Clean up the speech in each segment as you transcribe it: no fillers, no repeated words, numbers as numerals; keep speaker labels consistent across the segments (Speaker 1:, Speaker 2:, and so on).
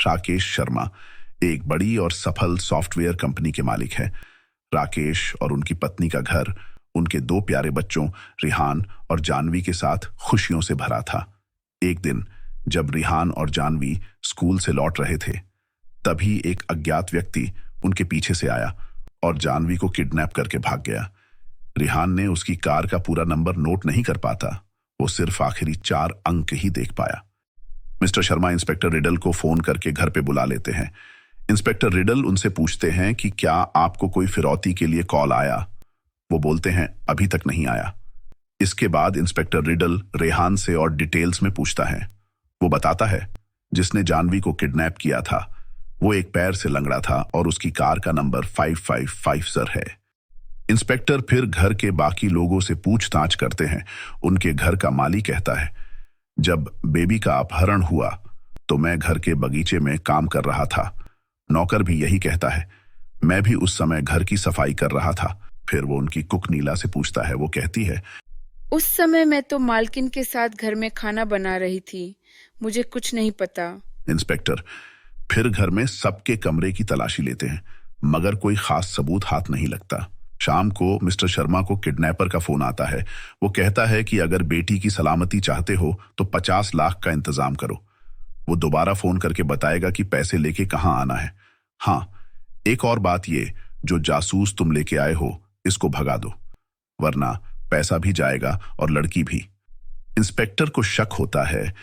Speaker 1: राकेश शर्मा एक बड़ी और सफल सॉफ्टवेयर कंपनी के मालिक हैं। राकेश और उनकी पत्नी का घर उनके 2 प्यारे बच्चों रिहान और जानवी के साथ खुशियों से भरा था। एक दिन जब रिहान और जानवी स्कूल से लौट रहे थे, तभी एक अज्ञात व्यक्ति उनके पीछे से आया और जानवी को किडनैप करके भाग गया। रिहान ने उसकी कार का पूरा नंबर नोट नहीं कर पाता, वो सिर्फ आखिरी 4 अंक ही देख पाया। मिस्टर शर्मा इंस्पेक्टर रिडल को फोन करके घर पे बुला लेते हैं। इंस्पेक्टर रिडल उनसे पूछते हैं कि क्या आपको कोई फिरौती के लिए कॉल आया। वो बोलते हैं अभी तक नहीं आया। इसके बाद इंस्पेक्टर रिडल रेहान से और डिटेल्स में पूछता है। वो बताता है जिसने जानवी को किडनैप किया था वो एक पैर से लंगड़ा था और उसकी कार का नंबर 555 है। इंस्पेक्टर फिर घर के बाकी लोगों से पूछताछ करते हैं। उनके घर का माली कहता है जब बेबी का अपहरण हुआ तो मैं घर के बगीचे में काम कर रहा था। नौकर भी यही कहता है, मैं भी उस समय घर की सफाई कर रहा था। फिर वो उनकी कुक नीला से पूछता है। वो कहती है
Speaker 2: उस समय मैं तो मालकिन के साथ घर में खाना बना रही थी, मुझे कुछ नहीं पता।
Speaker 1: इंस्पेक्टर फिर घर में सबके कमरे की तलाशी लेते हैं, मगर कोई खास सबूत हाथ नहीं लगता। शाम को मिस्टर शर्मा को किडनैपर का फोन आता है। वो कहता है कि अगर बेटी की सलामती चाहते हो तो 50 लाख का इंतजाम करो। वो दोबारा फोन करके बताएगा कि पैसे लेके कहाँ आना है। हाँ, एक और बात, ये जो जासूस तुम लेके आए हो इसको भगा दो, वरना पैसा भी जाएगा और लड़की भी। इंस्पेक्टर को शक होता है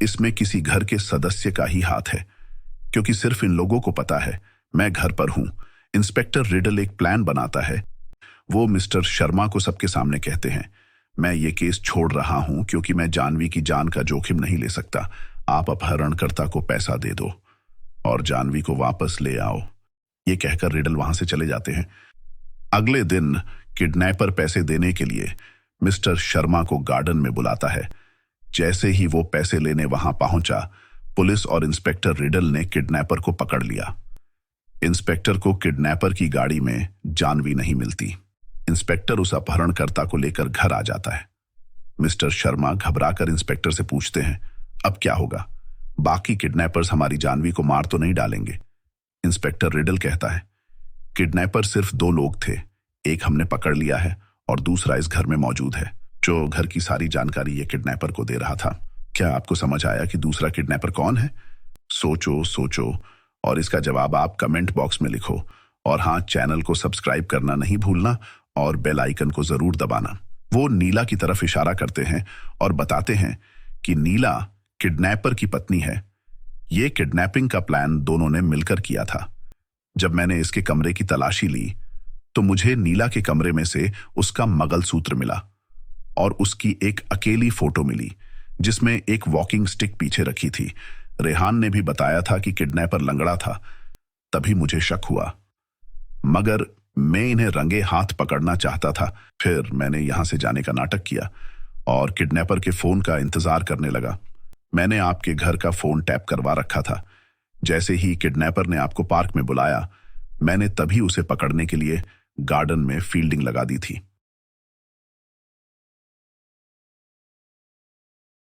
Speaker 1: इसमें किसी घर के सदस्य का ही हाथ है, क्योंकि सिर्फ इन लोगों को पता है मैं घर पर हूं। इंस्पेक्टर रिडल एक प्लान बनाता है। वो मिस्टर शर्मा को सबके सामने कहते हैं, मैं ये केस छोड़ रहा हूं क्योंकि मैं जानवी की जान का जोखिम नहीं ले सकता। आप अपहरणकर्ता को पैसा दे दो और जानवी को वापस ले आओ। ये कहकर रिडल वहां से चले जाते हैं। अगले दिन किडनैपर पैसे देने के लिए मिस्टर शर्मा को गार्डन में बुलाता है। जैसे ही वो पैसे लेने वहां पहुंचा, पुलिस और इंस्पेक्टर रिडल ने किडनैपर को पकड़ लिया। इंस्पेक्टर को किडनैपर की गाड़ी में जानवी नहीं मिलती। इंस्पेक्टर उस अपहरणकर्ता को लेकर घर आ जाता है। मिस्टर शर्मा घबराकर इंस्पेक्टर से पूछते हैं, अब क्या होगा? बाकी किडनैपर्स हमारी जानवी को मार तो नहीं डालेंगे? इंस्पेक्टर रिडल कहता है, किडनैपर सिर्फ 2 लोग थे, एक हमने पकड़ लिया है और दूसरा इस घर में मौजूद है, जो घर की सारी जानकारी ये किडनैपर को दे रहा था। क्या आपको समझ आया कि दूसरा किडनैपर कौन है? सोचो और इसका जवाब आप कमेंट बॉक्स में लिखो। और हाँ, चैनल को सब्सक्राइब करना नहीं भूलना और बेल आइकन को जरूर दबाना। वो नीला की तरफ इशारा करते हैं और बताते हैं कि नीला किडनैपर की पत्नी है। ये किडनैपिंग का प्लान दोनों ने मिलकर किया था। जब मैंने इसके कमरे की तलाशी ली तो मुझे नीला के कमरे में से उसका मंगलसूत्र मिला और उसकी एक अकेली फोटो मिली जिसमें एक वॉकिंग स्टिक पीछे रखी थी। रेहान ने भी बताया था कि किडनैपर लंगड़ा था। तभी मुझे शक हुआ, मगर मैं इन्हें रंगे हाथ पकड़ना चाहता था। फिर मैंने यहां से जाने का नाटक किया और किडनैपर के फोन का इंतजार करने लगा। मैंने आपके घर का फोन टैप करवा रखा था। जैसे ही किडनैपर ने आपको पार्क में बुलाया, मैंने तभी उसे पकड़ने के लिए गार्डन में फील्डिंग लगा दी थी।